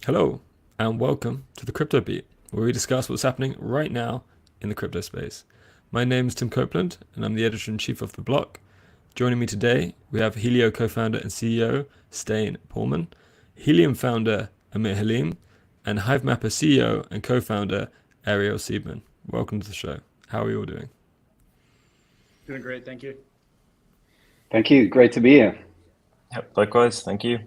Hello, and welcome to the Crypto Beat, where we discuss what's happening right now in the crypto space. My name is Tim Copeland, and I'm the editor in chief of The Block. Joining me today, we have Helio co founder and CEO Stein Pullman, Helium founder Amir Halim, and Hivemapper CEO and co founder Ariel Siebman. Welcome to the show. How are you all doing? Doing great, thank you. Thank you. Great to be here. Yep, likewise. Thank you.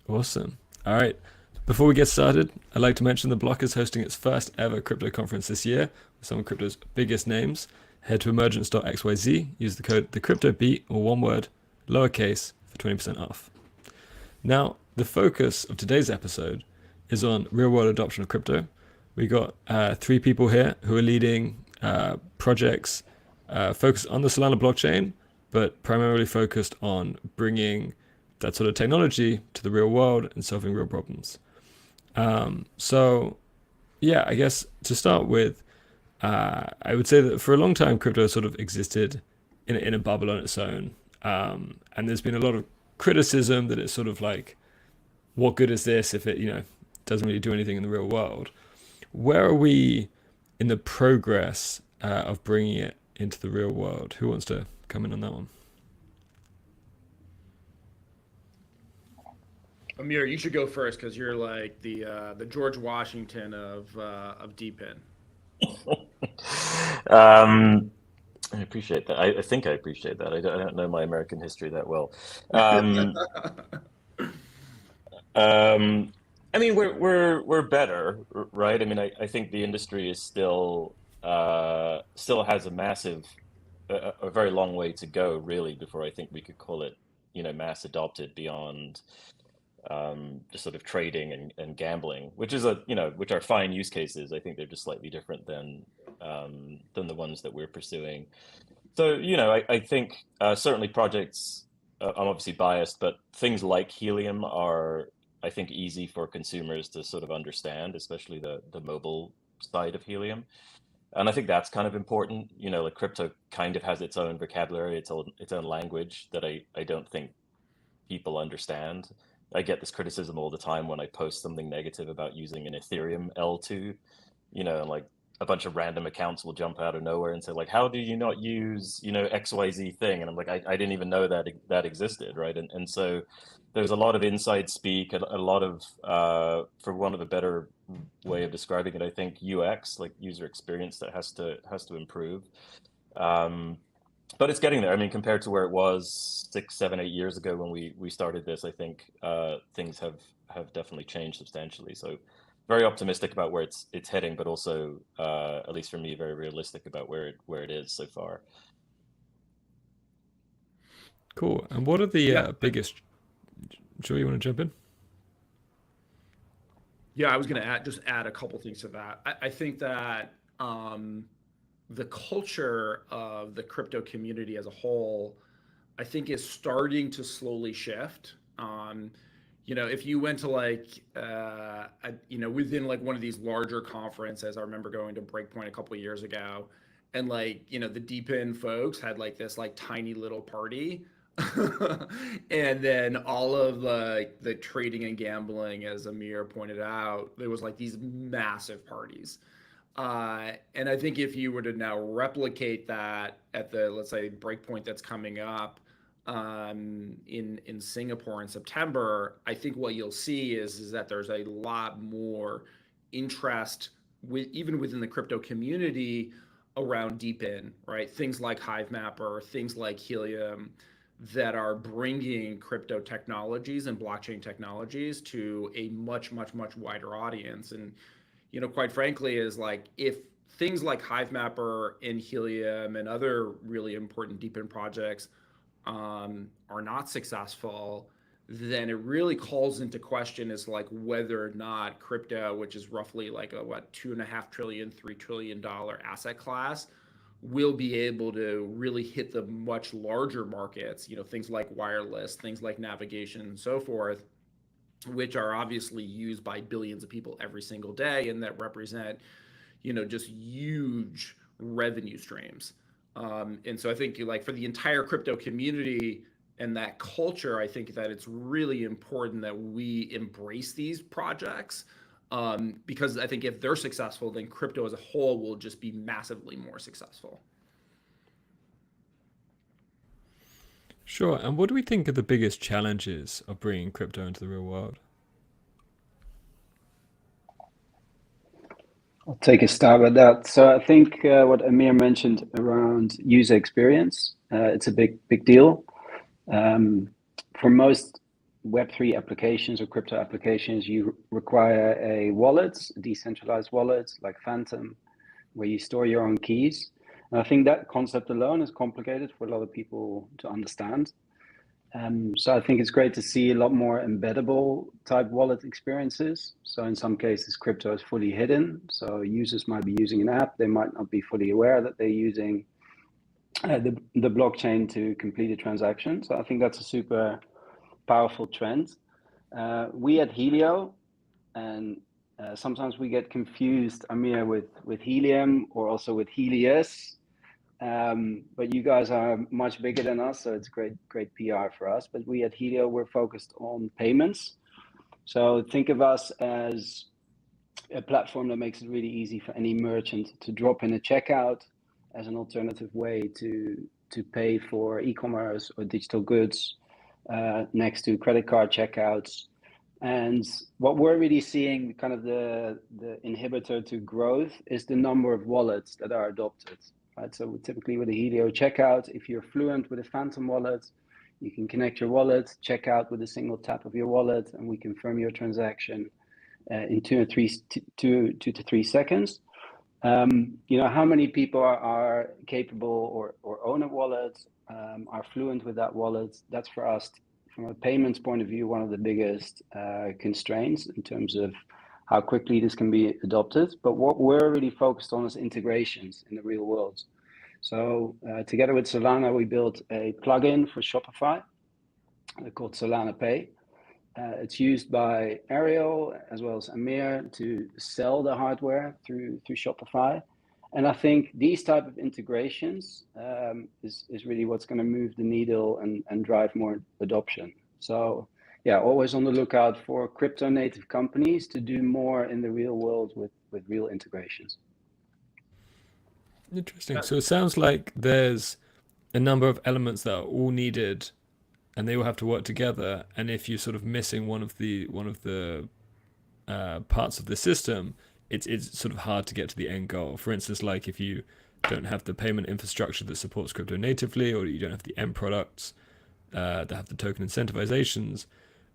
Awesome. All right. Before we get started, I'd like to mention the Block is hosting its first ever crypto conference this year with some of crypto's biggest names. Head to emergence.xyz, use the code TheCryptoBeat, or one word, lowercase, for 20% off. Now, the focus of today's episode is on real world adoption of crypto. We got three people here who are leading projects focused on the Solana blockchain, but primarily focused on bringing that sort of technology to the real world and solving real problems. So, yeah, I guess to start with, I would say that for a long time, crypto sort of existed in a bubble on its own. And there's been a lot of criticism that it's sort of like, what good is this if it, doesn't really do anything in the real world? Where are we in the progress of bringing it into the real world? Who wants to come in on that one? Amir, you should go first because you're like the George Washington of DeepIn. I appreciate that. I think I appreciate that. I don't know my American history that well. Um, I mean, we're better, right? I mean, I think the industry is still has a massive, a very long way to go, really, before I think we could call it, mass adopted beyond just sort of trading and gambling, which is which are fine use cases. I think they're just slightly different than the ones that we're pursuing. So, I think certainly projects, I'm obviously biased, but things like Helium are, I think, easy for consumers to sort of understand, especially the mobile side of Helium. And I think that's kind of important. Like crypto kind of has its own vocabulary, its own language that I don't think people understand. I get this criticism all the time when I post something negative about using an Ethereum L2, and like a bunch of random accounts will jump out of nowhere and say like, how do you not use, XYZ thing? And I'm like, I didn't even know that existed, right? And so there's a lot of inside speak, a lot of, for one of a better way of describing it, I think UX, like user experience, that has to improve. Um, but it's getting there. I mean, compared to where it was 6, 7, 8 years ago when we started this, I think things have definitely changed substantially. So very optimistic about where it's heading, but also, at least for me, very realistic about where it is so far. Cool. And what are the Yeah, biggest? Sure, you want to jump in? yeah. I was gonna add a couple things to that. I think that the culture of the crypto community as a whole, I think, is starting to slowly shift. If you went to within like one of these larger conferences, I remember going to Breakpoint a couple of years ago, and the Deep In folks had like this like tiny little party, and then all of the trading and gambling, as Amir pointed out, there was like these massive parties. And I think if you were to now replicate that at the, let's say, breakpoint that's coming up in Singapore in September, I think what you'll see is that there's a lot more interest even within the crypto community around Deepin, right? Things like Hivemapper, things like Helium, that are bringing crypto technologies and blockchain technologies to a much, much, much wider audience. And quite frankly, is like if things like Hivemapper and Helium and other really important deep projects are not successful, then it really calls into question is like whether or not crypto, which is roughly like a what 2.5 trillion, $3 trillion asset class, will be able to really hit the much larger markets. Things like wireless, things like navigation, and so forth, which are obviously used by billions of people every single day and that represent, just huge revenue streams. And so I think like for the entire crypto community, and that culture, I think that it's really important that we embrace these projects, because I think if they're successful, then crypto as a whole will just be massively more successful. Sure. And what do we think are the biggest challenges of bringing crypto into the real world? I'll take a stab at that. So I think what Amir mentioned around user experience, it's a big deal. For most Web3 applications or crypto applications, you require a wallet, a decentralized wallet like Phantom, where you store your own keys. And I think that concept alone is complicated for a lot of people to understand. So I think it's great to see a lot more embeddable type wallet experiences. So in some cases, crypto is fully hidden. So users might be using an app. They might not be fully aware that they're using the blockchain to complete a transaction. So I think that's a super powerful trend. We at Helio, and sometimes we get confused, Amir, with Helium or also with Helios. But you guys are much bigger than us, so it's great PR for us. But we at Helio, we're focused on payments. So think of us as a platform that makes it really easy for any merchant to drop in a checkout as an alternative way to pay for e-commerce or digital goods, next to credit card checkouts. And what we're really seeing, kind of the inhibitor to growth, is the number of wallets that are adopted. Right, so typically with a Helio checkout, if you're fluent with a Phantom wallet, you can connect your wallet, check out with a single tap of your wallet, and we confirm your transaction in 2 to 3 seconds. You know, how many people are capable or own a wallet, are fluent with that wallet? That's for us, from a payments point of view, one of the biggest constraints in terms of how quickly this can be adopted. But what we're really focused on is integrations in the real world. So together with Solana, we built a plugin for Shopify called Solana Pay. It's used by Ariel as well as Amir to sell the hardware through Shopify. And I think these type of integrations is really what's going to move the needle and drive more adoption. So yeah, always on the lookout for crypto native companies to do more in the real world with real integrations. Interesting. So it sounds like there's a number of elements that are all needed and they all have to work together. And if you're sort of missing one of the parts of the system, it's sort of hard to get to the end goal. For instance, like if you don't have the payment infrastructure that supports crypto natively, or you don't have the end products that have the token incentivizations,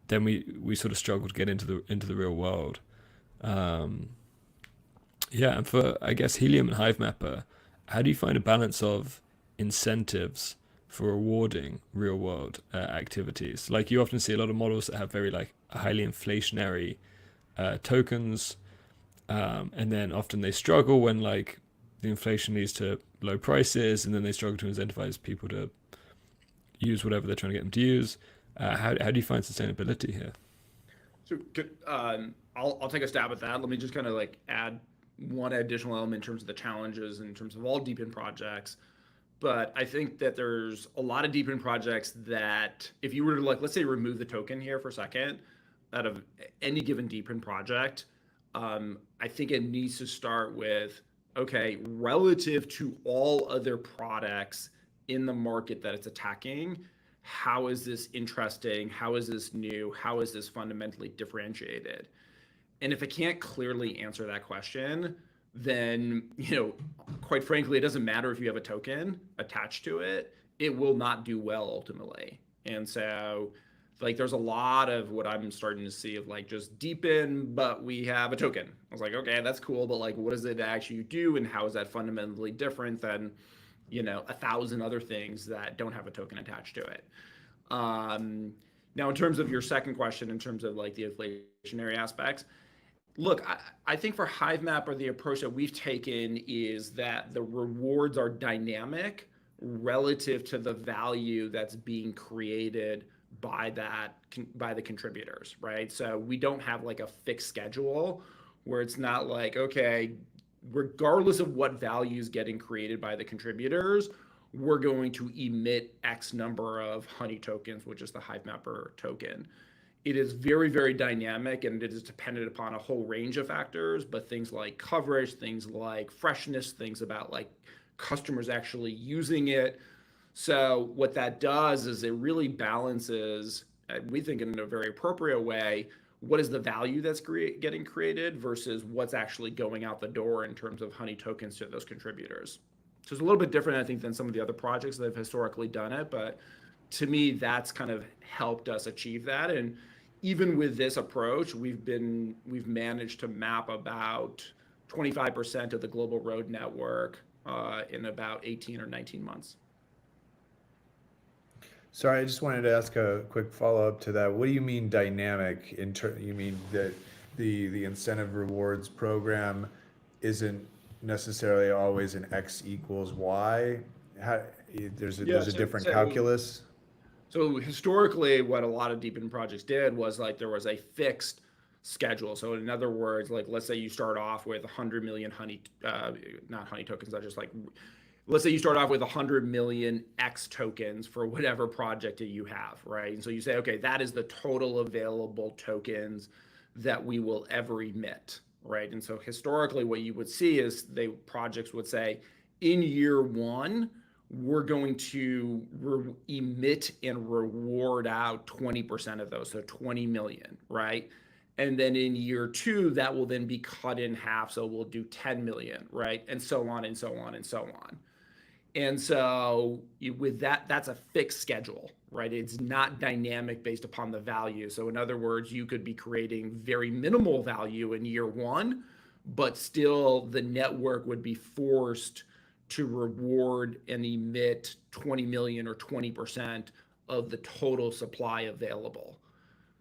then we sort of struggle to get into the real world. Yeah, and for, I guess, Helium and HiveMapper, how do you find a balance of incentives for rewarding real world activities? Like you often see a lot of models that have very like highly inflationary tokens, and then often they struggle when like the inflation leads to low prices, and then they struggle to incentivize people to use whatever they're trying to get them to use. How do you find sustainability here? So I'll take a stab at that. Let me just kind of like add one additional element in terms of the challenges in terms of all deepen projects. But I think that there's a lot of deepen projects that if you were to like, let's say remove the token here for a second out of any given deepen project, I think it needs to start with, okay, relative to all other products in the market that it's attacking, how is this interesting? How is this new? How is this fundamentally differentiated? And if it can't clearly answer that question, then, you know, quite frankly, it doesn't matter if you have a token attached to it, it will not do well ultimately. And so like there's a lot of what I'm starting to see of like just deepen, but we have a token. I was like, okay, that's cool, but like what does it actually do, and how is that fundamentally different than, you know, 1,000 other things that don't have a token attached to it? Now, in terms of your second question, in terms of like the inflationary aspects, look, I think for HiveMapper, the approach that we've taken is that the rewards are dynamic relative to the value that's being created by the contributors, right? So we don't have like a fixed schedule where it's not like, okay, regardless of what value is getting created by the contributors, we're going to emit X number of honey tokens, which is the Hive Mapper token. It is very, very dynamic, and it is dependent upon a whole range of factors, but things like coverage, things like freshness, things about like customers actually using it. So what that does is it really balances, we think in a very appropriate way, what is the value that's getting created versus what's actually going out the door in terms of honey tokens to those contributors. So it's a little bit different, I think, than some of the other projects that have historically done it, but to me, that's kind of helped us achieve that. And even with this approach, we've managed to map about 25% of the global road network in about 18 or 19 months. Sorry, I just wanted to ask a quick follow-up to that. What do you mean dynamic? You mean that the incentive rewards program isn't necessarily always an X equals Y? There's a different calculus? So historically, what a lot of deep-in projects did was like there was a fixed schedule. So in other words, like let's say you start off with 100 million not honey tokens, I just like, let's say you start off with 100 million X tokens for whatever project that you have, right? And so you say, okay, that is the total available tokens that we will ever emit, right? And so historically, what you would see is projects would say, in year one, we're going to emit and reward out 20% of those, so 20 million, right? And then in year two, that will then be cut in half, so we'll do 10 million, right? And so on and so on and so on. And so with that, that's a fixed schedule, right? It's not dynamic based upon the value. So in other words, you could be creating very minimal value in year one, but still the network would be forced to reward and emit 20 million or 20% of the total supply available.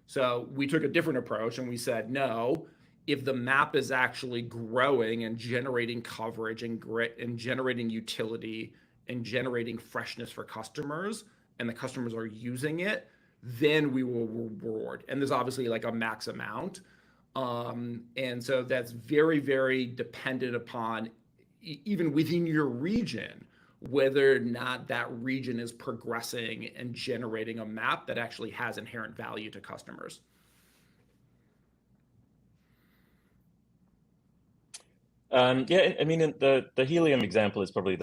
So we took a different approach and we said, no, if the map is actually growing and generating coverage and generating utility and generating freshness for customers, and the customers are using it, then we will reward. And there's obviously like a max amount. And so that's very, very dependent upon, even within your region, whether or not that region is progressing and generating a map that actually has inherent value to customers. Yeah, I mean, the helium example is probably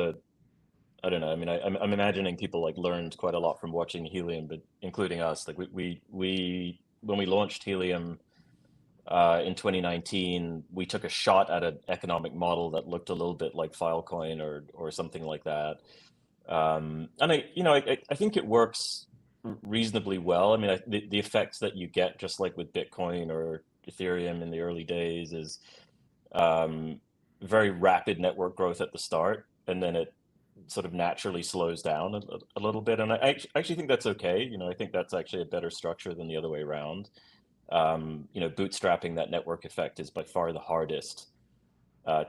I don't know. I mean, I'm imagining people like learned quite a lot from watching helium, but including us. Like we when we launched helium in 2019, we took a shot at an economic model that looked a little bit like Filecoin or something like that. And I think it works reasonably well. I mean, the effects that you get, just like with Bitcoin or Ethereum in the early days, is very rapid network growth at the start, and then it sort of naturally slows down a little bit. And I actually think that's okay. I think that's actually a better structure than the other way around. Bootstrapping that network effect is by far the hardest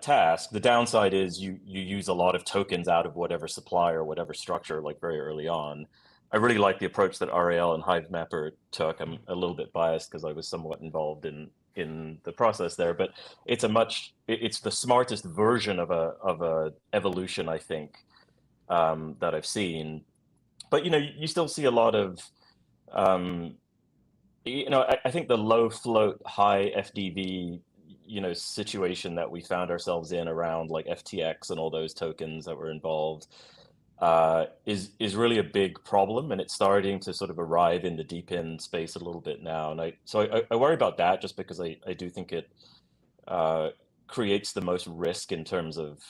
task. The downside is you use a lot of tokens out of whatever supply or whatever structure, like very early on. I really like the approach that RAL and Hive Mapper took. I'm a little bit biased because I was somewhat involved in the process there, but it's the smartest version of a evolution, I think, that I've seen. But you still see a lot of I think the low float, high FDV, situation that we found ourselves in around like FTX and all those tokens that were involved is really a big problem, and it's starting to sort of arrive in the deep in space a little bit now. And I worry about that just because I do think it creates the most risk in terms of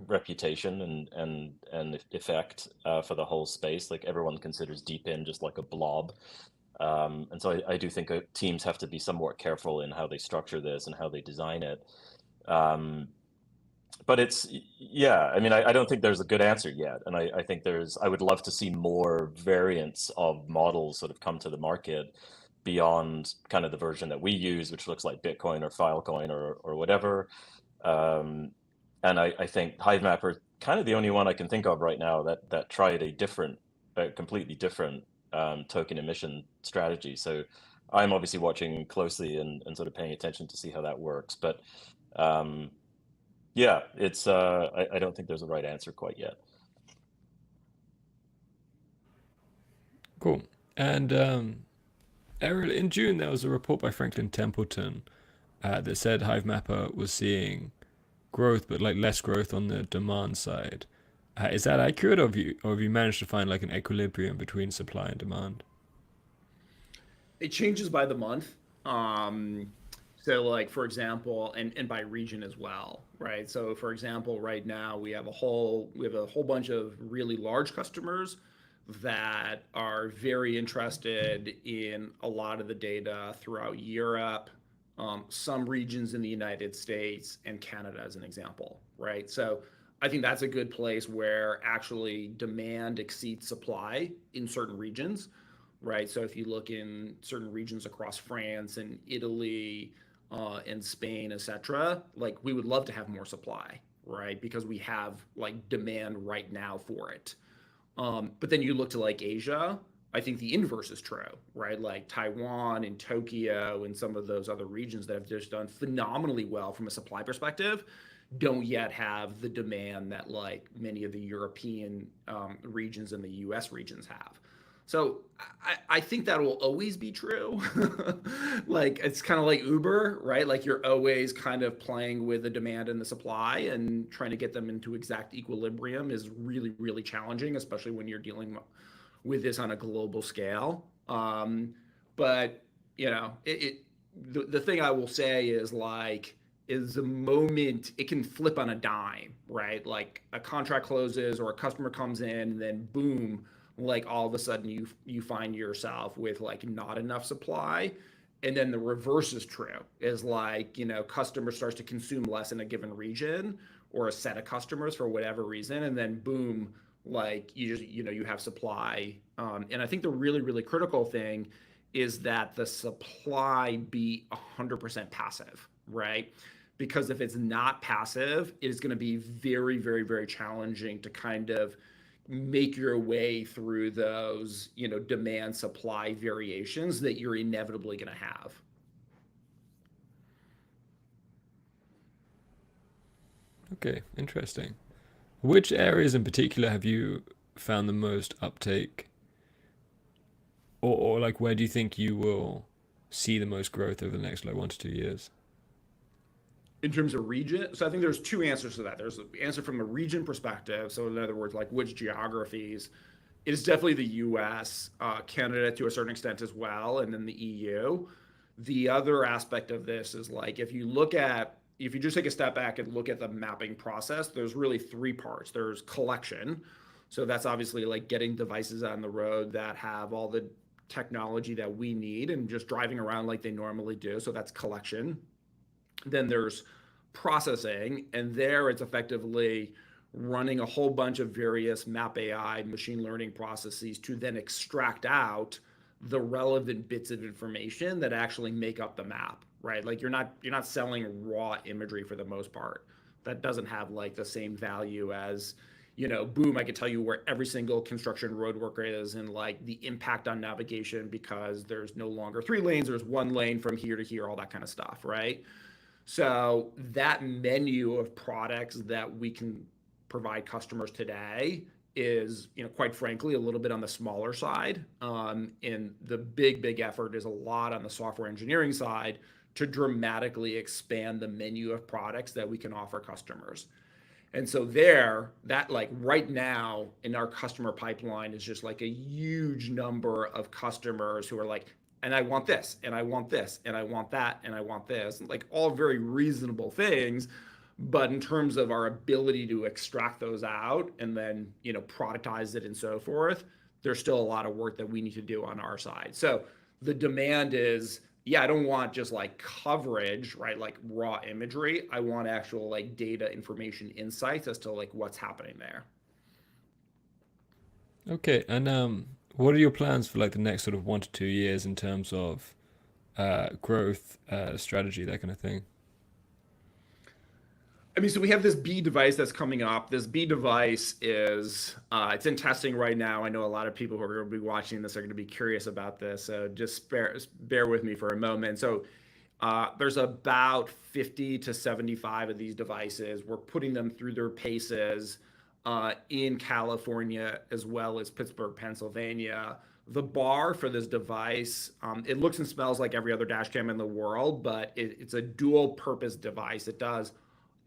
reputation and effect for the whole space. Like everyone considers deep in just like a blob. And so I do think teams have to be somewhat careful in how they structure this and how they design it. But I mean, I don't think there's a good answer yet. And I think I would love to see more variants of models sort of come to the market beyond kind of the version that we use, which looks like Bitcoin or Filecoin or whatever. And I think Hivemapper is kind of the only one I can think of right now that tried a completely different token emission strategy. So I'm obviously watching closely and sort of paying attention to see how that works. But it's I don't think there's a right answer quite yet. Cool. And Errol, in June, there was a report by Franklin Templeton that said HiveMapper was seeing growth, but like less growth on the demand side. Is that accurate, or have you managed to find like an equilibrium between supply and demand? It changes by the month. Um, so like for example, and by region as well, right? So for example, right now we have a whole bunch of really large customers that are very interested in a lot of the data throughout Europe, some regions in the United States, and Canada as an example, right? So I think that's a good place where actually demand exceeds supply in certain regions, right? So if you look in certain regions across France and Italy and Spain, etc., like we would love to have more supply, right? Because we have like demand right now for it. But then you look to like Asia, I think the inverse is true, right? Like Taiwan and Tokyo and some of those other regions that have just done phenomenally well from a supply perspective don't yet have the demand that like many of the European regions and the US regions have. So I think that will always be true. Like it's kind of like Uber, right? Like you're always kind of playing with the demand and the supply and trying to get them into exact equilibrium is really, really challenging, especially when you're dealing with this on a global scale. But the thing I will say is like is the moment it can flip on a dime, right? Like a contract closes or a customer comes in, and then boom, like all of a sudden you find yourself with like not enough supply. And then the reverse is true, is like, customer starts to consume less in a given region or a set of customers for whatever reason, and then boom, like you just you have supply. And I think the really, really critical thing is that the supply be 100% passive, right? Because if it's not passive, it is going to be very, very, very challenging to kind of make your way through those, demand supply variations that you're inevitably going to have. Okay, interesting. Which areas in particular have you found the most uptake, or like where do you think you will see the most growth over the next like 1 to 2 years? In terms of region, so I think there's two answers to that. There's the answer from a region perspective. So in other words, like which geographies, it is definitely the US, Canada to a certain extent as well, and then the EU. The other aspect of this is like if you just take a step back and look at the mapping process, there's really three parts. There's collection. So that's obviously like getting devices on the road that have all the technology that we need and just driving around like they normally do. So that's collection. Then there's processing, and there it's effectively running a whole bunch of various map AI machine learning processes to then extract out the relevant bits of information that actually make up the map, right? Like you're not selling raw imagery for the most part. That doesn't have like the same value as, boom, I could tell you where every single construction roadwork is and like the impact on navigation because there's no longer 3 lanes, there's 1 lane from here to here, all that kind of stuff, right? So that menu of products that we can provide customers today is, quite frankly, a little bit on the smaller side. And the big, big effort is a lot on the software engineering side to dramatically expand the menu of products that we can offer customers. And so that like right now in our customer pipeline is just like a huge number of customers who are like, and I want this, and I want this, and I want that, and I want this, like all very reasonable things. But in terms of our ability to extract those out and then, productize it and so forth, there's still a lot of work that we need to do on our side. So the demand is, yeah, I don't want just like coverage, right? Like raw imagery. I want actual like data, information, insights as to like what's happening there. Okay, and what are your plans for like the next sort of 1 to 2 years in terms of growth, strategy, that kind of thing? I mean, so we have this B device that's coming up. This B device is it's in testing right now. I know a lot of people who are going to be watching this are going to be curious about this. So just bear with me for a moment. So there's about 50 to 75 of these devices. We're putting them through their paces in California as well as Pittsburgh, Pennsylvania, The bar for this device, it looks and smells like every other dash cam in the world, but it's a dual purpose device. It does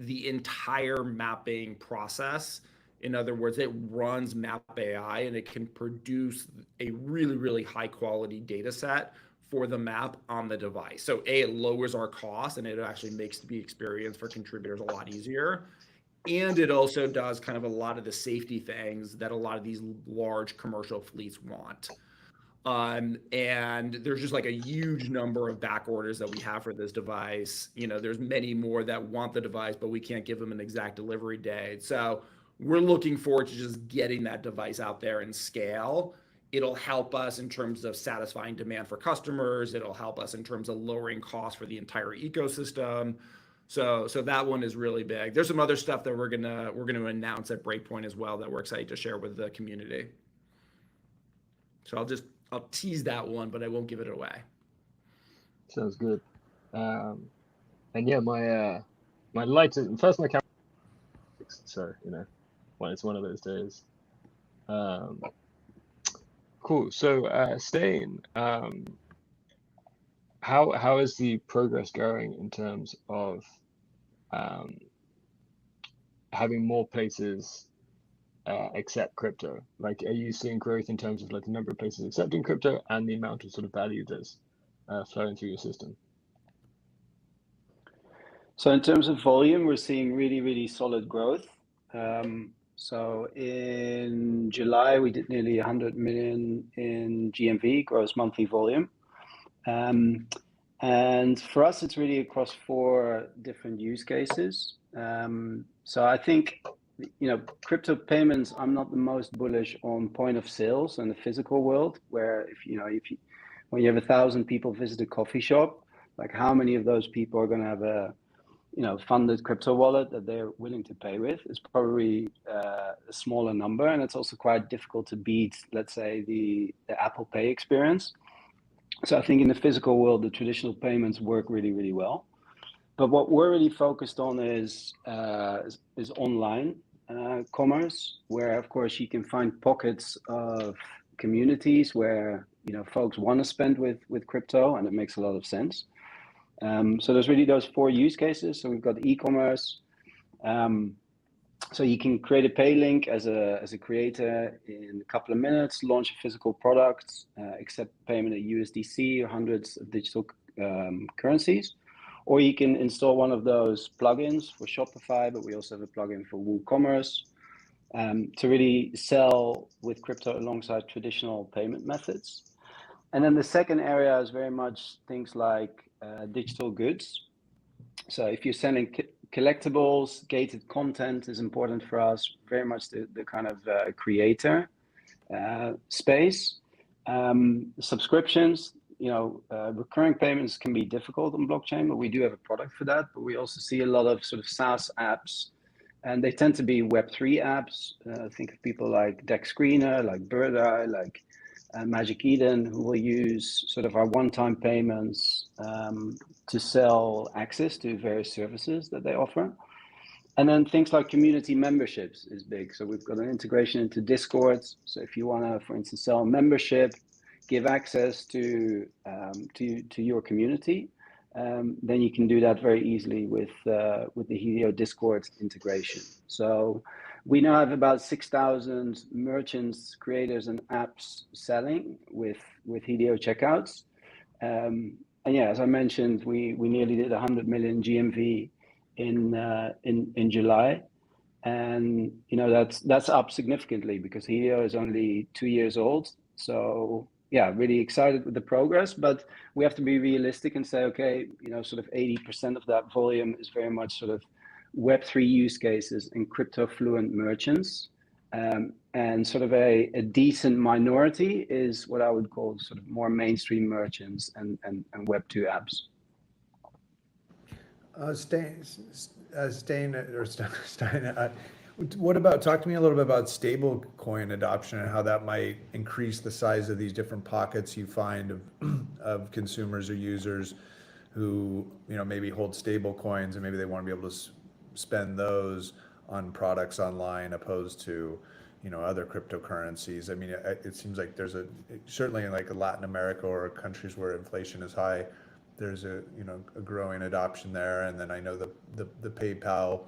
the entire mapping process. In other words, it runs Map AI and it can produce a really, really high quality data set for the map on the device. So it lowers our costs and it actually makes the experience for contributors a lot easier. And it also does kind of a lot of the safety things that a lot of these large commercial fleets want. And there's just like a huge number of back orders that we have for this device. There's many more that want the device, but we can't give them an exact delivery date. So we're looking forward to just getting that device out there and scale. It'll help us in terms of satisfying demand for customers. It'll help us in terms of lowering costs for the entire ecosystem. So that one is really big. There's some other stuff that we're gonna announce at Breakpoint as well that we're excited to share with the community. So I'll tease that one, but I won't give it away. Sounds good. And yeah, my light is first my camera, so it's one of those days. Cool. So Stain, how is the progress going in terms of having more places accept crypto? Like, are you seeing growth in terms of like the number of places accepting crypto and the amount of sort of value that's flowing through your system? So in terms of volume, we're seeing really, really solid growth. So in July, we did nearly 100 million in GMV, gross monthly volume. And for us, it's really across 4 different use cases. So I think, crypto payments, I'm not the most bullish on point of sales in the physical world, where when you have 1,000 people visit a coffee shop, like how many of those people are going to have a funded crypto wallet that they're willing to pay with is probably a smaller number. And it's also quite difficult to beat, let's say, the Apple Pay experience. So I think in the physical world, the traditional payments work really, really well. But what we're really focused on is online commerce, where of course you can find pockets of communities where folks want to spend with crypto, and it makes a lot of sense. So there's really those 4 use cases. So we've got e-commerce. So you can create a pay link as a creator in a couple of minutes, launch a physical product, accept payment at USDC or hundreds of digital currencies. Or you can install one of those plugins for Shopify, but we also have a plugin for WooCommerce to really sell with crypto alongside traditional payment methods. And then the second area is very much things like digital goods. So if you're selling collectibles, gated content is important for us, very much the kind of creator space. Subscriptions, recurring payments can be difficult on blockchain, but we do have a product for that. But we also see a lot of sort of SaaS apps, and they tend to be Web3 apps. Think of people like Dex Screener, like Bird Eye, like Magic Eden, who will use sort of our one-time payments to sell access to various services that they offer. And then things like community memberships is big. So we've got an integration into Discord. So if you want to, for instance, sell a membership, give access to your community, then you can do that very easily with the Helio Discord integration. So we now have about 6,000 merchants, creators, and apps selling with Helio checkouts. And yeah, as I mentioned, we nearly did 100 million GMV in July, and that's up significantly because Helio is only 2 years old. So yeah, really excited with the progress, but we have to be realistic and say, okay, sort of 80% of that volume is very much sort of Web3 use cases and crypto fluent merchants. And sort of a decent minority is what I would call sort of more mainstream merchants and Web2 apps. Stein, talk to me a little bit about stablecoin adoption and how that might increase the size of these different pockets you find of consumers or users who maybe hold stable coins, and maybe they want to be able to spend those on products online opposed to other cryptocurrencies. I mean, it seems like there's certainly in like Latin America or countries where inflation is high, there's a growing adoption there. And then I know the PayPal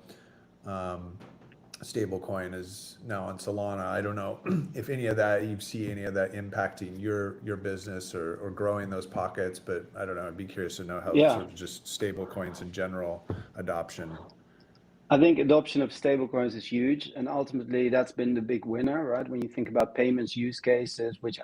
stablecoin is now on Solana. I don't know if any of that, you see any of that impacting your business or growing those pockets, but I don't know. I'd be curious to know how sort of just stablecoins in general adoption. I think adoption of stablecoins is huge, and ultimately that's been the big winner, right? When you think about payments use cases, which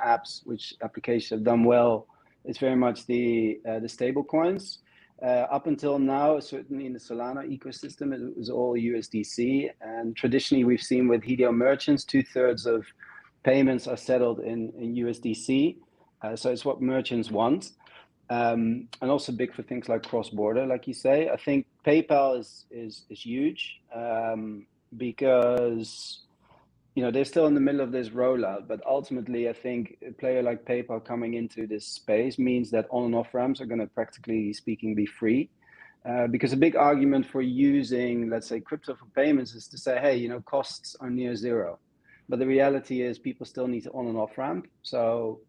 applications have done well, it's very much the stablecoins. Up until now, certainly in the Solana ecosystem, it was all USDC, and traditionally we've seen with Helium merchants, 2/3 of payments are settled in USDC, so it's what merchants want. And also big for things like cross-border, like you say. I think PayPal is huge because they're still in the middle of this rollout. But ultimately, I think a player like PayPal coming into this space means that on and off ramps are going to, practically speaking, be free. Because a big argument for using, let's say, crypto for payments is to say, hey, costs are near zero. But the reality is people still need to on and off ramp. So,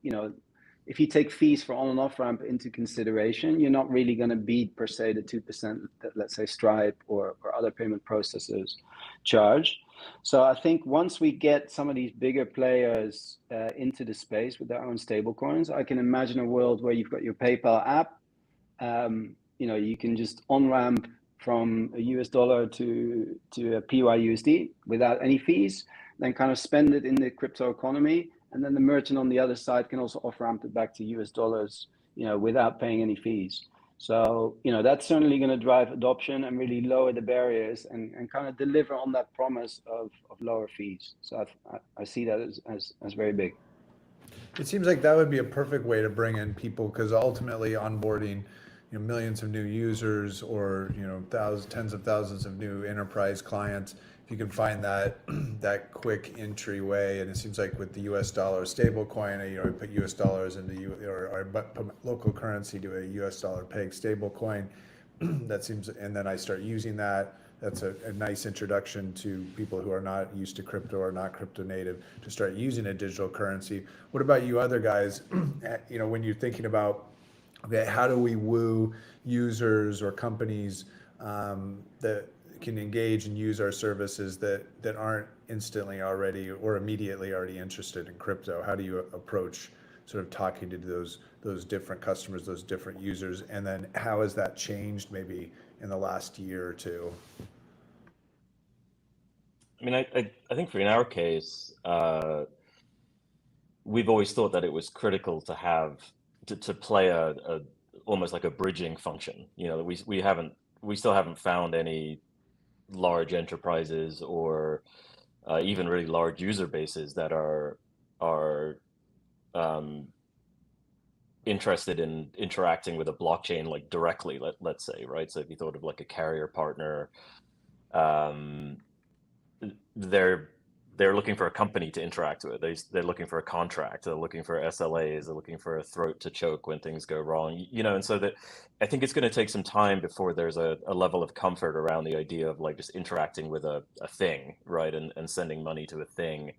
if you take fees for on and off ramp into consideration, you're not really going to beat per se the 2% that, let's say, Stripe or other payment processors charge. So I think once we get some of these bigger players into the space with their own stablecoins, I can imagine a world where you've got your PayPal app. You can just on ramp from a US dollar to a PYUSD without any fees, then kind of spend it in the crypto economy. And then the merchant on the other side can also off ramp it back to US dollars, without paying any fees. So, that's certainly going to drive adoption and really lower the barriers and kind of deliver on that promise of lower fees. So I see that as very big. It seems like that would be a perfect way to bring in people, because ultimately onboarding millions of new users or tens of thousands of new enterprise clients, if you can find that quick entryway. And it seems like with the US dollar stablecoin, I put US dollars into or put local currency to a US dollar peg stablecoin. That seems, and then I start using that. That's a nice introduction to people who are not used to crypto or not crypto native to start using a digital currency. What about you other guys? When you're thinking about, okay, how do we woo users or companies that can engage and use our services that aren't instantly already or immediately already interested in crypto? How do you approach sort of talking to those different customers, those different users? And then how has that changed maybe in the last year or two? I mean, I think in our case, we've always thought that it was critical to have to play a almost like a bridging function. We still haven't found any large enterprises or even really large user bases that are interested in interacting with a blockchain like directly, let's say, right? So if you thought of like a carrier partner, they're looking for a company to interact with. They're looking for a contract. They're looking for SLAs. They're looking for a throat to choke when things go wrong. And so that I think it's going to take some time before there's a level of comfort around the idea of like just interacting with a thing, right, and sending money to a thing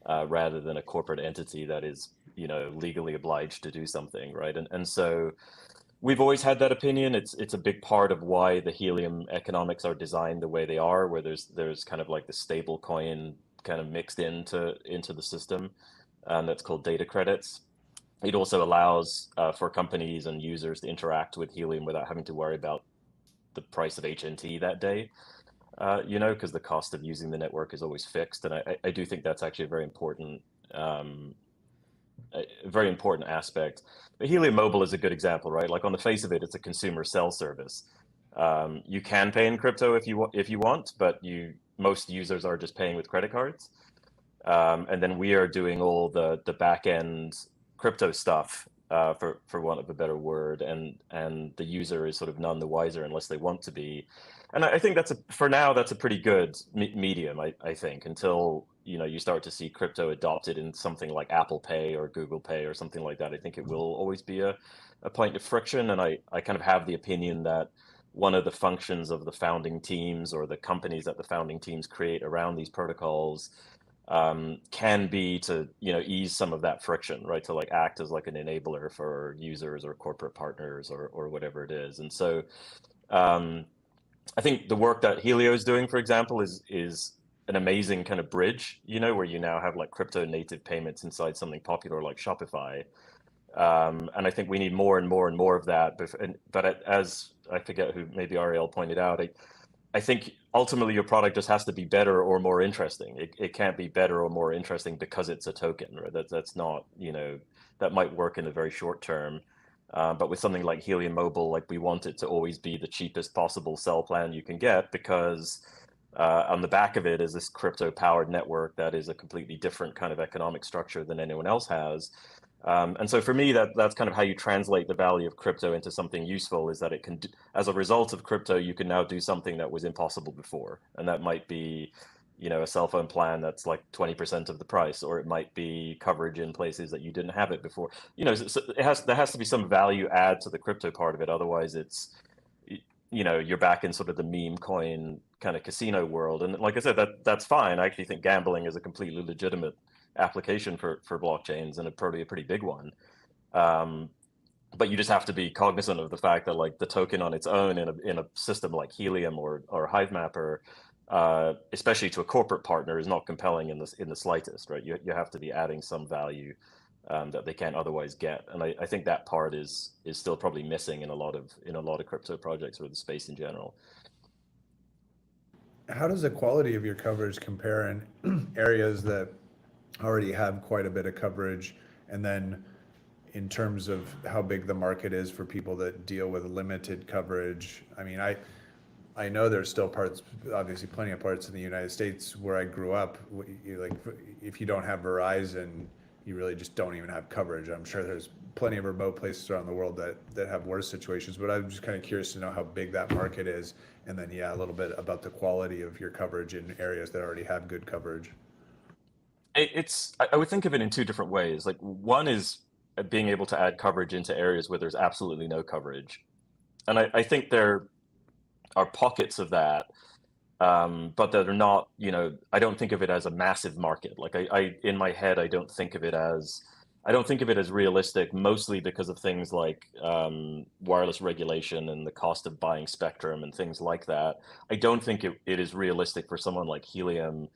rather than a corporate entity that is legally obliged to do something, right? And so we've always had that opinion. It's a big part of why the Helium economics are designed the way they are, where there's kind of like the stable coin kind of mixed into the system, that's called data credits. It also allows for companies and users to interact with Helium without having to worry about the price of HNT that day, because the cost of using the network is always fixed. And I do think that's actually a very important aspect. But Helium Mobile is a good example, right? Like on the face of it, it's a consumer cell service. You can pay in crypto if you want, but most users are just paying with credit cards. And then we are doing all the back end crypto stuff, for want of a better word, and the user is sort of none the wiser unless they want to be. And I think for now that's a pretty good medium, I think, until you start to see crypto adopted in something like Apple Pay or Google Pay or something like that. I think it will always be a point of friction, and I kind of have the opinion that one of the functions of the founding teams or the companies that the founding teams create around these protocols can be to, ease some of that friction, right? To like act as like an enabler for users or corporate partners or whatever it is. And so um, I think the work that Helio is doing, for example, is an amazing kind of bridge, where you now have like crypto native payments inside something popular like Shopify. And I think we need more and more and more of that. But as I forget who, maybe Ariel pointed out, I think ultimately your product just has to be better or more interesting. It can't be better or more interesting because it's a token, right? That's not, that might work in the very short term. But with something like Helium Mobile, like we want it to always be the cheapest possible cell plan you can get, because on the back of it is this crypto powered network that is a completely different kind of economic structure than anyone else has. And so for me, that's kind of how you translate the value of crypto into something useful, is that it can, as a result of crypto, you can now do something that was impossible before. And that might be, a cell phone plan that's like 20% of the price, or it might be coverage in places that you didn't have it before. So there has to be some value add to the crypto part of it. Otherwise it's, you're back in sort of the meme coin kind of casino world. And like I said, that's fine. I actually think gambling is a completely legitimate application for blockchains, and probably a pretty big one. Um, but you just have to be cognizant of the fact that like the token on its own in a system like Helium or Hivemapper, especially to a corporate partner, is not compelling in the slightest, right? You have to be adding some value that they can't otherwise get, and I think that part is still probably missing in a lot of crypto projects or the space in general. How does the quality of your coverage compare in areas that already have quite a bit of coverage, and then in terms of how big the market is for people that deal with limited coverage? I mean, I know there's still parts, obviously plenty of parts in the United States where I grew up, like if you don't have Verizon, you really just don't even have coverage. I'm sure there's plenty of remote places around the world that have worse situations, but I'm just kind of curious to know how big that market is, and then a little bit about the quality of your coverage in areas that already have good coverage. I would think of it in two different ways. Like one is being able to add coverage into areas where there's absolutely no coverage. And I think there are pockets of that, but that are not, I don't think of it as a massive market. Like in my head, I don't think of it as realistic, mostly because of things like wireless regulation and the cost of buying spectrum and things like that. I don't think it is realistic for someone like Helium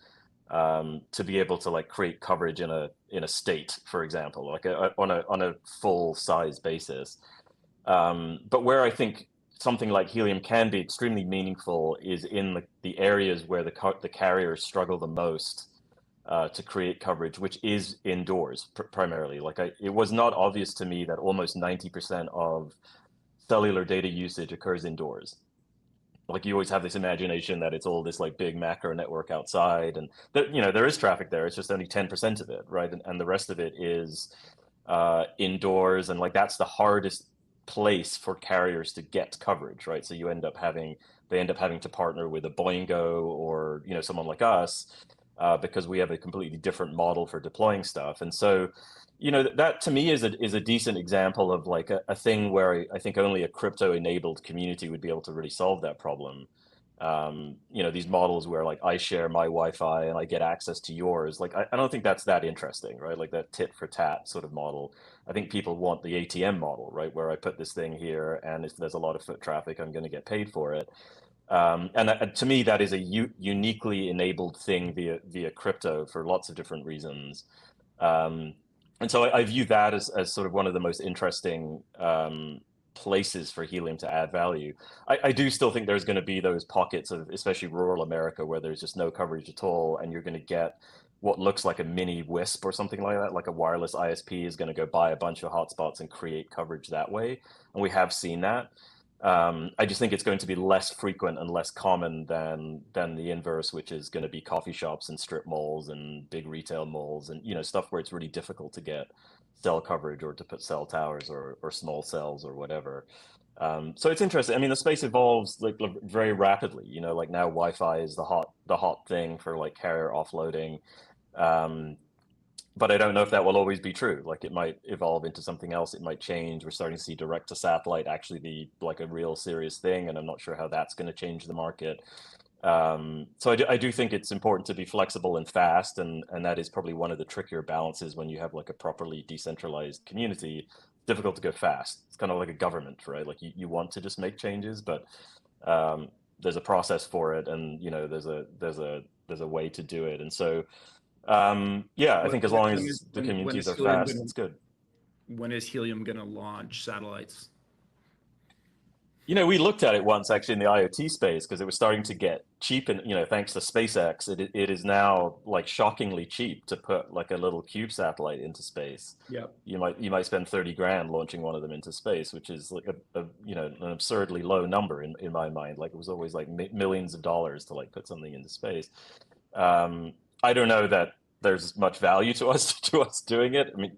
to be able to like create coverage in a state, for example, like on a full size basis. But where I think something like Helium can be extremely meaningful is in the areas where the carriers struggle the most to create coverage, which is indoors primarily. Like it was not obvious to me that almost 90% of cellular data usage occurs indoors. Like you always have this imagination that it's all this like big macro network outside, and there is traffic there. It's just only 10% of it, right? And the rest of it is indoors, and like that's the hardest place for carriers to get coverage, right? So they end up having to partner with a Boingo or someone like us because we have a completely different model for deploying stuff. And so that to me is a decent example of like a thing where I think only a crypto enabled community would be able to really solve that problem. These models where like I share my Wi-Fi and I get access to yours, like I don't think that's that interesting, right? Like that tit for tat sort of model. I think people want the ATM model, right? Where I put this thing here, and if there's a lot of foot traffic, I'm going to get paid for it. And to me, that is a uniquely enabled thing via crypto for lots of different reasons. Um, and so I view that as sort of one of the most interesting places for Helium to add value. I do still think there's going to be those pockets of, especially rural America, where there's just no coverage at all, and you're going to get what looks like a mini WISP or something like that, like a wireless ISP is going to go buy a bunch of hotspots and create coverage that way. And we have seen that. I just think it's going to be less frequent and less common than the inverse, which is going to be coffee shops and strip malls and big retail malls and stuff where it's really difficult to get cell coverage or to put cell towers or small cells or whatever. So it's interesting. I mean, the space evolves like very rapidly. Like now Wi-Fi is the hot thing for like carrier offloading. Um, but I don't know if that will always be true. Like it might evolve into something else. It might change. We're starting to see direct to satellite actually be like a real serious thing, and I'm not sure how that's going to change the market. So I do think it's important to be flexible and fast, and that is probably one of the trickier balances when you have like a properly decentralized community. Difficult to go fast. It's kind of like a government, right? Like you want to just make changes, but there's a process for it, and there's a way to do it. And so yeah, I think as long as the communities are fast, it's good. When is Helium going to launch satellites? We looked at it once actually in the IoT space because it was starting to get cheap, and thanks to SpaceX, it is now like shockingly cheap to put like a little cube satellite into space. Yep. You might spend 30 grand launching one of them into space, which is like an absurdly low number in my mind. Like it was always like millions of dollars to like put something into space. I don't know that there's much value to us doing it. I mean,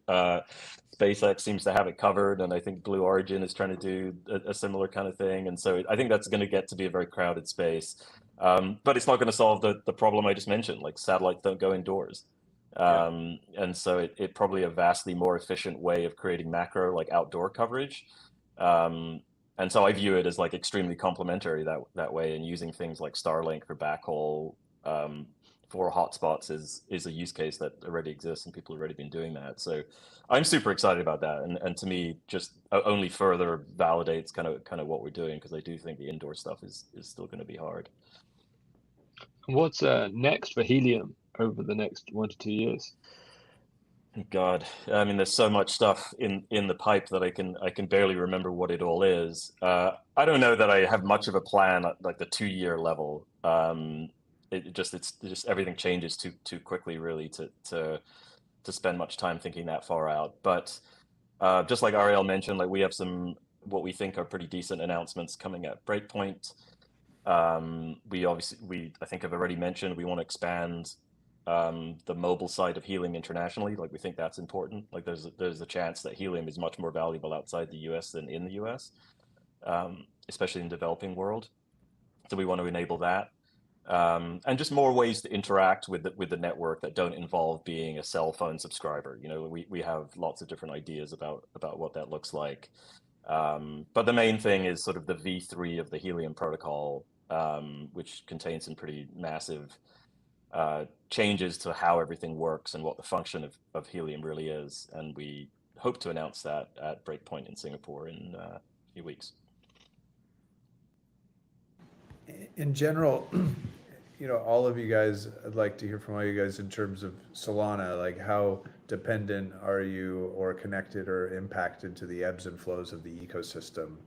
SpaceX seems to have it covered, and I think Blue Origin is trying to do a similar kind of thing. And so I think that's going to get to be a very crowded space. But it's not going to solve the problem I just mentioned, like satellites don't go indoors. And so it probably a vastly more efficient way of creating macro, like outdoor coverage. And so I view it as like extremely complementary that way, and using things like Starlink for backhaul for hotspots is a use case that already exists, and people have already been doing that. So I'm super excited about that, and to me just only further validates kind of what we're doing, because I do think the indoor stuff is still going to be hard. What's next for Helium over the next 1 to 2 years? God, I mean, there's so much stuff in the pipe that I can barely remember what it all is. I don't know that I have much of a plan at like the 2-year level. It's just everything changes too quickly, really, to spend much time thinking that far out. But just like Ariel mentioned, like we have some what we think are pretty decent announcements coming at Breakpoint. I think I've already mentioned we want to expand the mobile side of Helium internationally. Like we think that's important. Like there's a chance that Helium is much more valuable outside the US than in the US, especially in the developing world. So we want to enable that. And just more ways to interact with the network that don't involve being a cell phone subscriber. We have lots of different ideas about what that looks like. But the main thing is sort of the V3 of the Helium protocol, which contains some pretty massive changes to how everything works and what the function of Helium really is. And we hope to announce that at Breakpoint in Singapore in a few weeks. In general, all of you guys, I'd like to hear from all you guys in terms of Solana. Like, how dependent are you, or connected or impacted to the ebbs and flows of the ecosystem?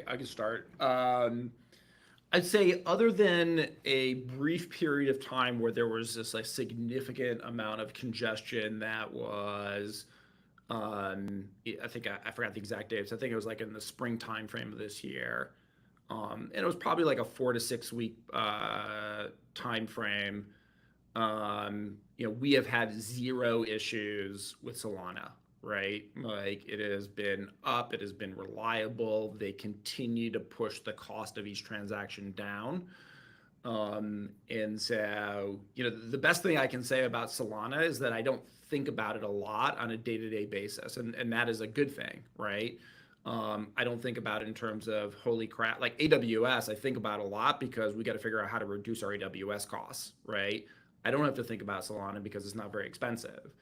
I can start. I'd say, other than a brief period of time where there was this like significant amount of congestion that was, I think I forgot the exact dates. I think it was like in the spring time frame of this year. And it was probably like a 4 to 6 week time frame. We have had zero issues with Solana, right? Like, it has been up, it has been reliable. They continue to push the cost of each transaction down. And so, the best thing I can say about Solana is that I don't think about it a lot on a day-to-day basis, and that is a good thing, right? I don't think about it in terms of holy crap, like AWS. I think about a lot because we got to figure out how to reduce our AWS costs, right? I don't have to think about Solana because it's not very expensive.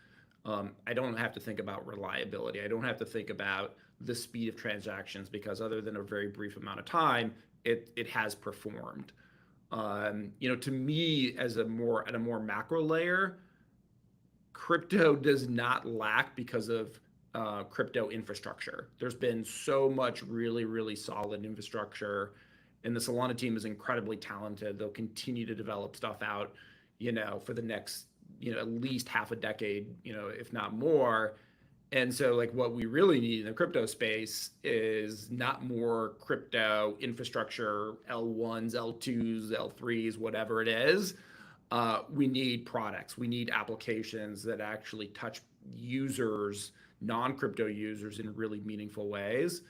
I don't have to think about reliability. I don't have to think about the speed of transactions because, other than a very brief amount of time, it has performed. To me, at a more macro layer, crypto does not lack because of crypto infrastructure. There's been so much really, really solid infrastructure, and the Solana team is incredibly talented. They'll continue to develop stuff out, for the next, at least half a decade, if not more. And so, like, what we really need in the crypto space is not more crypto infrastructure, L1s, L2s, L3s, whatever it is. We need products. We need applications that actually touch users, non-crypto users, in really meaningful ways.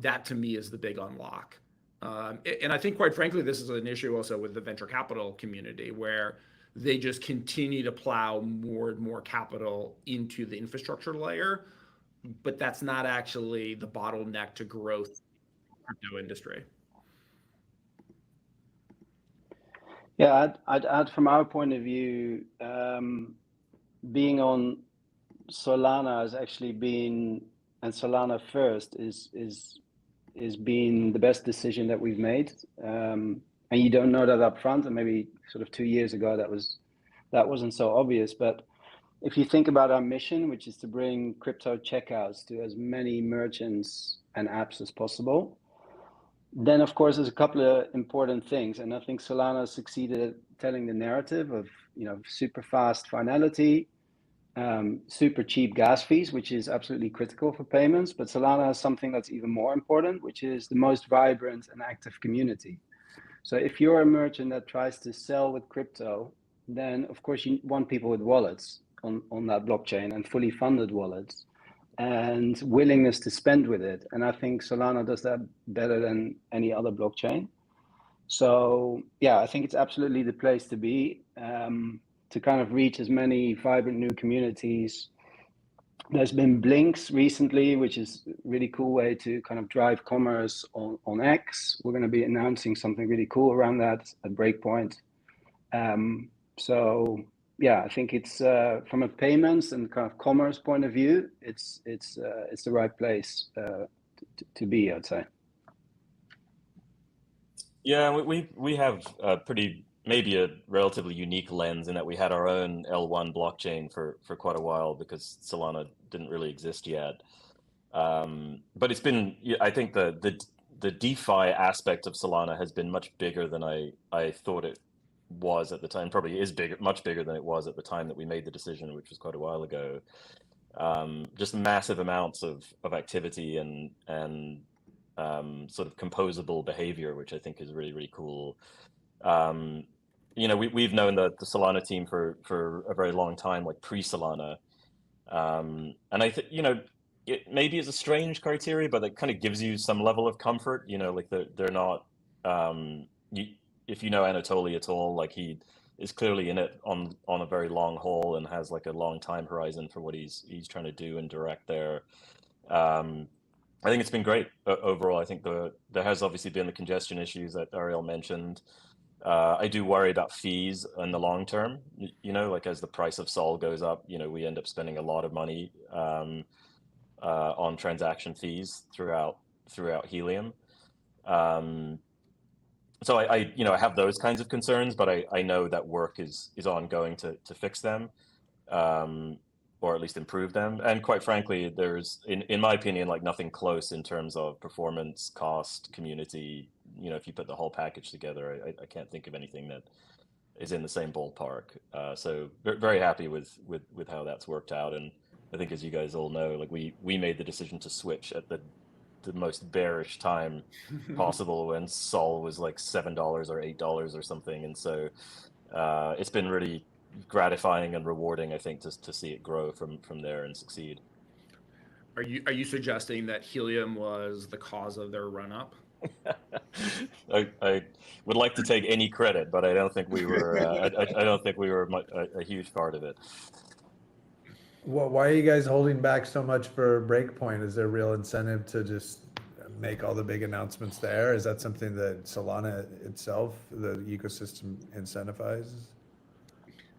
That to me is the big unlock. And I think, quite frankly, this is an issue also with the venture capital community, where they just continue to plow more and more capital into the infrastructure layer, but that's not actually the bottleneck to growth in the crypto industry. Yeah, I'd add from our point of view, being on Solana has actually been, and Solana first is been the best decision that we've made. And you don't know that up front, and maybe sort of 2 years ago that wasn't so obvious. But if you think about our mission, which is to bring crypto checkouts to as many merchants and apps as possible, then of course there's a couple of important things, and I think Solana succeeded at telling the narrative of super fast finality, super cheap gas fees, which is absolutely critical for payments. But Solana has something that's even more important, which is the most vibrant and active community. So if you're a merchant that tries to sell with crypto, then of course you want people with wallets on that blockchain, and fully funded wallets, and willingness to spend with it. And I think Solana does that better than any other blockchain. So yeah, I think it's absolutely the place to be, to kind of reach as many vibrant new communities. There's been Blinks recently, which is a really cool way to kind of drive commerce on X. We're going to be announcing something really cool around that at Breakpoint. So yeah, I think it's from a payments and kind of commerce point of view, it's the right place to be, I'd say. Yeah, we have a pretty, maybe a relatively unique lens in that we had our own L1 blockchain for quite a while because Solana didn't really exist yet. But it's been, I think the DeFi aspect of Solana has been much bigger than I thought it was at the time. Probably is bigger, much bigger than it was at the time that we made the decision, which was quite a while ago. Just massive amounts of activity and sort of composable behavior, which I think is really, really cool. We've known the Solana team for a very long time, like pre-Solana. And I think, it maybe is a strange criteria, but it kind of gives you some level of comfort, like they're not, if you know Anatoly at all, like he is clearly in it on a very long haul and has like a long time horizon for what he's trying to do and direct there. I think it's been great overall. I think there has obviously been the congestion issues that Ariel mentioned. I do worry about fees in the long term. Like as the price of Sol goes up, we end up spending a lot of money on transaction fees throughout Helium. So I have those kinds of concerns, but I know that work is ongoing to fix them. Or at least improve them. And quite frankly, there's, in my opinion, like nothing close in terms of performance, cost, community. If you put the whole package together, I can't think of anything that is in the same ballpark. So very happy with how that's worked out. And I think, as you guys all know, like we made the decision to switch at the most bearish time possible when Sol was like $7 or $8 or something. And so it's been really gratifying and rewarding, I think, to see it grow from there and succeed. Are you suggesting that Helium was the cause of their run up? I would like to take any credit, but I don't think we were. I don't think we were a huge part of it. Well, why are you guys holding back so much for Breakpoint? Is there real incentive to just make all the big announcements there? Is that something that Solana itself, the ecosystem, incentivizes?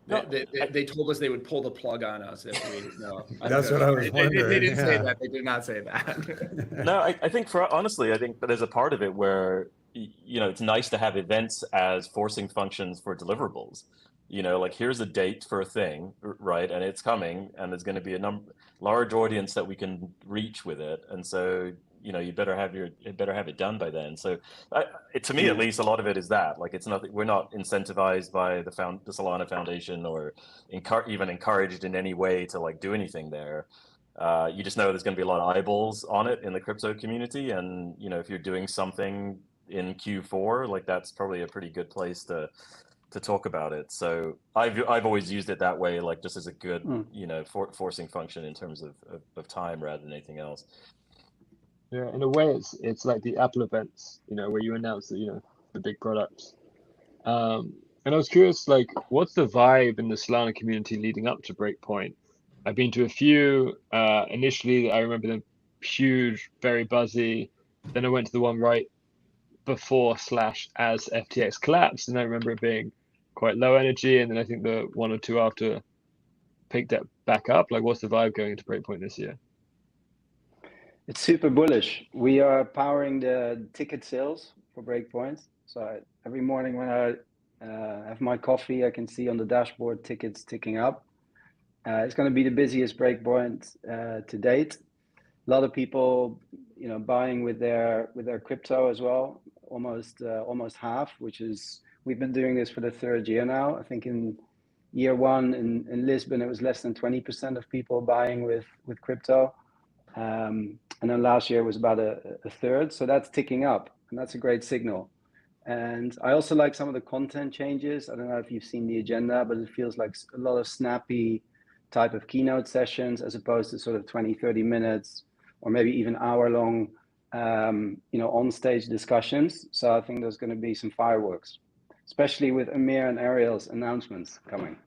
They told us they would pull the plug on us if we. No, that's what I was wondering. They didn't say that. They did not say that. No, I think honestly, I think there's a part of it where it's nice to have events as forcing functions for deliverables. Like here's a date for a thing, right? And it's coming, and there's going to be a large audience that we can reach with it, and so you better have it done by then. So to me, at least, a lot of it is that, like, it's nothing, we're not incentivized by the Solana Foundation or even encouraged in any way to like do anything there. You just know there's going to be a lot of eyeballs on it in the crypto community, and if you're doing something in Q4, like that's probably a pretty good place to talk about it. So I've always used it that way, like just as a good forcing function in terms of time rather than anything else. Yeah, in a way, it's like the Apple events, where you announce the big products. And I was curious, like, what's the vibe in the Solana community leading up to Breakpoint? I've been to a few. Initially, I remember them huge, very buzzy. Then I went to the one right before / as FTX collapsed, and I remember it being quite low energy, and then I think the one or two after picked that back up. Like, what's the vibe going into Breakpoint this year? It's super bullish. We are powering the ticket sales for Breakpoint. So every morning when I have my coffee, I can see on the dashboard tickets ticking up. It's going to be the busiest Breakpoint to date. A lot of people, buying with their crypto as well. Almost half, which is, we've been doing this for the third year now. I think in year one in Lisbon, it was less than 20% of people buying with crypto. And then last year was about a third. So that's ticking up, and that's a great signal. And I also like some of the content changes. I don't know if you've seen the agenda, but it feels like a lot of snappy type of keynote sessions as opposed to sort of 20, 30 minutes or maybe even hour-long, on-stage discussions. So I think there's going to be some fireworks, especially with Amir and Ariel's announcements coming.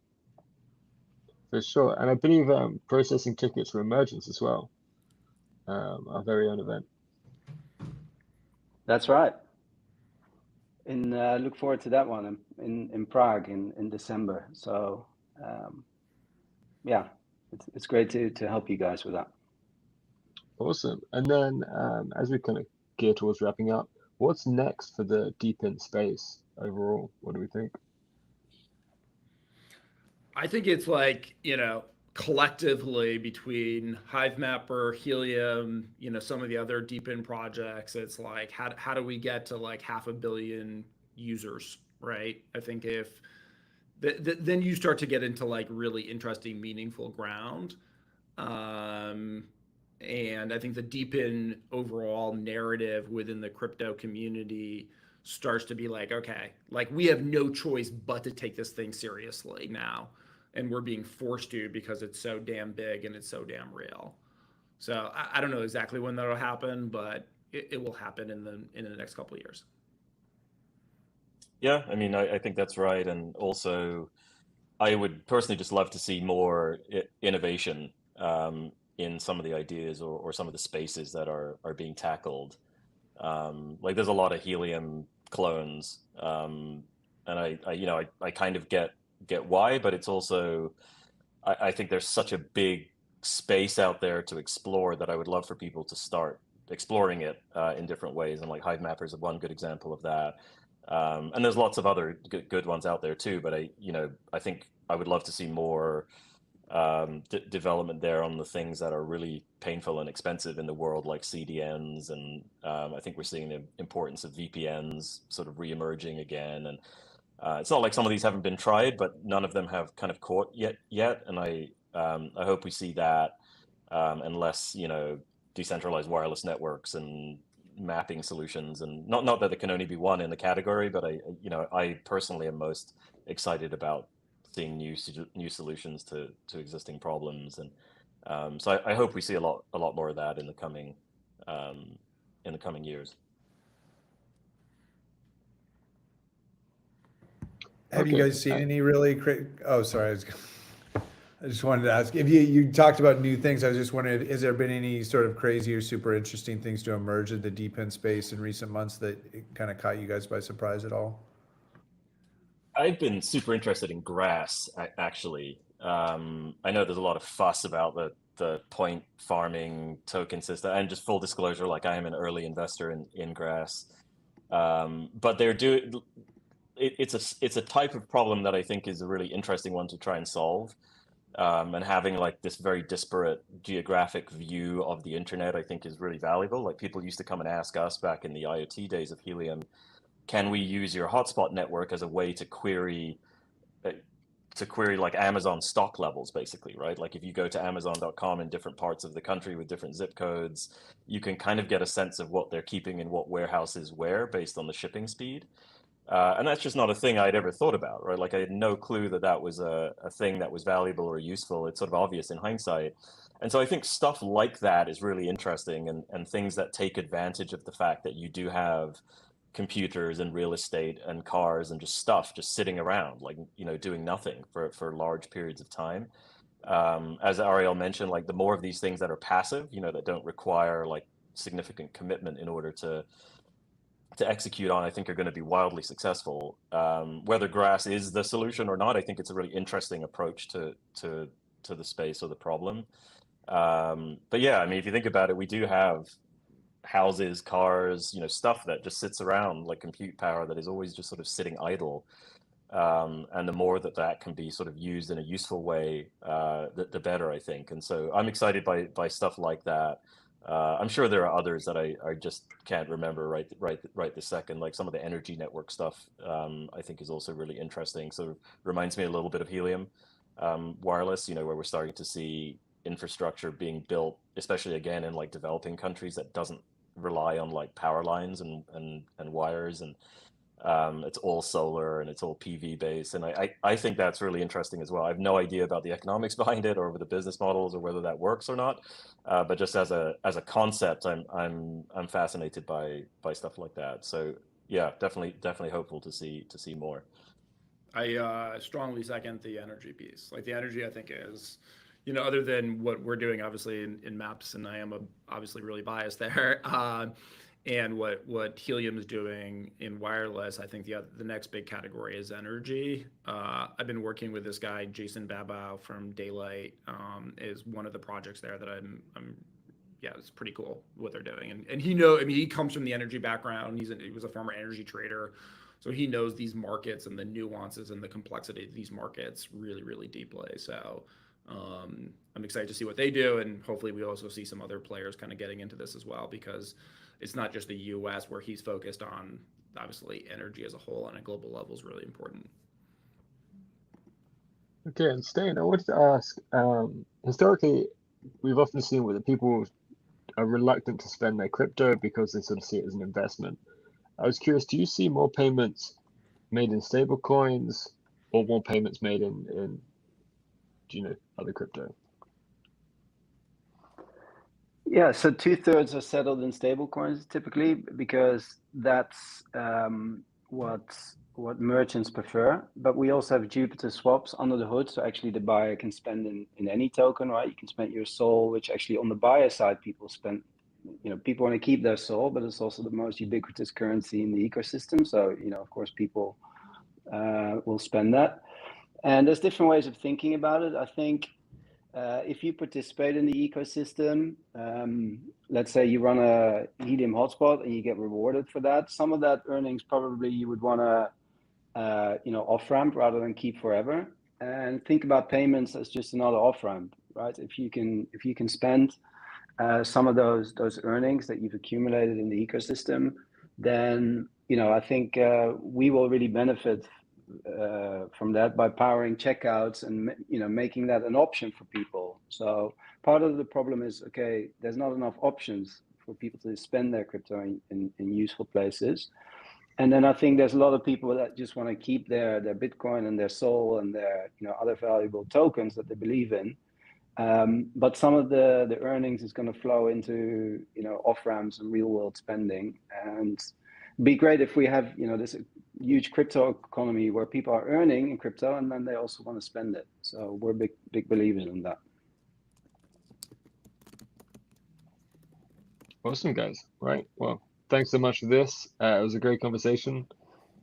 For sure. And I believe processing tickets for Emergence as well, our very own event. That's right. And look forward to that one in Prague in December. So yeah, it's great to help you guys with that. Awesome. And then as we kind of gear towards wrapping up, what's next for the Deep In space overall? What do we think? I think it's like, collectively between HiveMapper, Helium, some of the other deep in projects, it's like, how do we get to like 500 million users, right? I think if then you start to get into like really interesting, meaningful ground. And I think the deep in overall narrative within the crypto community starts to be like, okay, like we have no choice but to take this thing seriously now. And we're being forced to because it's so damn big and it's so damn real. So I don't know exactly when that'll happen, but it will happen in the next couple of years. Yeah, I mean, I think that's right. And also, I would personally just love to see more innovation in some of the ideas or some of the spaces that are being tackled. Like there's a lot of Helium clones, and I kind of get why, but it's also I think there's such a big space out there to explore that I would love for people to start exploring it in different ways. And like HiveMapper is one good example of that. And there's lots of other good ones out there too. But I think I would love to see more development there on the things that are really painful and expensive in the world, like CDNs, and I think we're seeing the importance of VPNs sort of re-emerging again. And it's not like some of these haven't been tried, but none of them have kind of caught yet. And I hope we see that, and less, decentralized wireless networks and mapping solutions, and not that there can only be one in the category, but I personally am most excited about seeing new solutions to existing problems, and so I hope we see a lot more of that in the coming years. Have you guys seen any really great? Oh, sorry. I just wanted to ask if you talked about new things. I was just wondering, has there been any sort of crazy or super interesting things to emerge in the deep in space in recent months that kind of caught you guys by surprise at all? I've been super interested in grass, actually. I know there's a lot of fuss about the point farming token system, and just full disclosure, like I am an early investor in grass. But it's a type of problem that I think is a really interesting one to try and solve. And having like this very disparate geographic view of the internet, I think is really valuable. Like people used to come and ask us back in the IoT days of Helium, can we use your hotspot network as a way to query like Amazon stock levels, basically, right? Like if you go to Amazon.com in different parts of the country with different zip codes, you can kind of get a sense of what they're keeping in what warehouses where based on the shipping speed. And that's just not a thing I'd ever thought about, right? Like I had no clue that was a thing that was valuable or useful. It's sort of obvious in hindsight. And so I think stuff like that is really interesting, and things that take advantage of the fact that you do have computers and real estate and cars and just stuff just sitting around, like, doing nothing for large periods of time. As Ariel mentioned, like the more of these things that are passive, that don't require like significant commitment in order to to execute on, I think are going to be wildly successful. Whether grass is the solution or not, I think it's a really interesting approach to the space or the problem. But yeah, I mean, if you think about it, we do have houses, cars, stuff that just sits around, like compute power that is always just sort of sitting idle. And the more that can be sort of used in a useful way, the better, I think. And so I'm excited by stuff like that. I'm sure there are others that I just can't remember right this second. Like some of the energy network stuff, I think is also really interesting. Sort of reminds me a little bit of helium wireless, where we're starting to see infrastructure being built, especially again in like developing countries, that doesn't rely on like power lines and wires, and it's all solar and it's all PV based. And I think that's really interesting as well. I have no idea about the economics behind it or the business models or whether that works or not. But just as a concept, I'm fascinated by stuff like that. So yeah, definitely hopeful to see more. I strongly second the energy piece. Like the energy, I think is, other than what we're doing, obviously in maps, and I am obviously really biased there. And what Helium is doing in wireless, I think the next big category is energy. I've been working with this guy, Jason Babow from Daylight, is one of the projects there that I'm yeah, it's pretty cool what they're doing. And he comes from the energy background. He was a former energy trader. So he knows these markets and the nuances and the complexity of these markets really, really deeply. So I'm excited to see what they do. And hopefully we also see some other players kind of getting into this as well, because it's not just the US where he's focused on. Obviously, energy as a whole on a global level is really important. Okay, and Stan, I wanted to ask, historically, we've often seen where the people are reluctant to spend their crypto because they sort of see it as an investment. I was curious, do you see more payments made in stable coins or more payments made in other crypto? Yeah, so 2/3 are settled in stable coins typically, because that's what merchants prefer. But we also have Jupiter swaps under the hood, so actually the buyer can spend in any token, right? You can spend your SOL, which actually on the buyer side people spend. People want to keep their SOL, but it's also the most ubiquitous currency in the ecosystem. So of course people will spend that. And there's different ways of thinking about it. I think if you participate in the ecosystem, let's say you run a Helium hotspot and you get rewarded for that, some of that earnings probably you would want to off ramp rather than keep forever. And think about payments as just another off ramp, right? If you can spend some of those earnings that you've accumulated in the ecosystem, then I think we will really benefit from that by powering checkouts and making that an option for people. So part of the problem is, okay, there's not enough options for people to spend their crypto in useful places. And then I think there's a lot of people that just want to keep their Bitcoin and their SOL and their other valuable tokens that they believe in. But some of the earnings is going to flow into off ramps and real world spending, and it'd be great if we have this huge crypto economy where people are earning in crypto and then they also want to spend it. So we're big believers in that. Awesome, guys. Right. Well, thanks so much for this. It was a great conversation.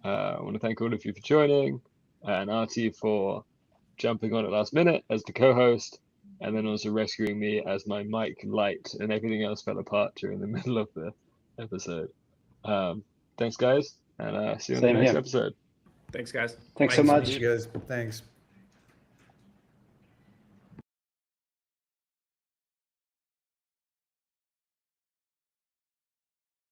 I want to thank all of you for joining, and Artie for jumping on at last minute as the co-host, and then also rescuing me as my mic light and everything else fell apart during the middle of the episode. Thanks, guys, and see you on the next episode. Thanks, guys. Thanks so much. You guys. Thanks.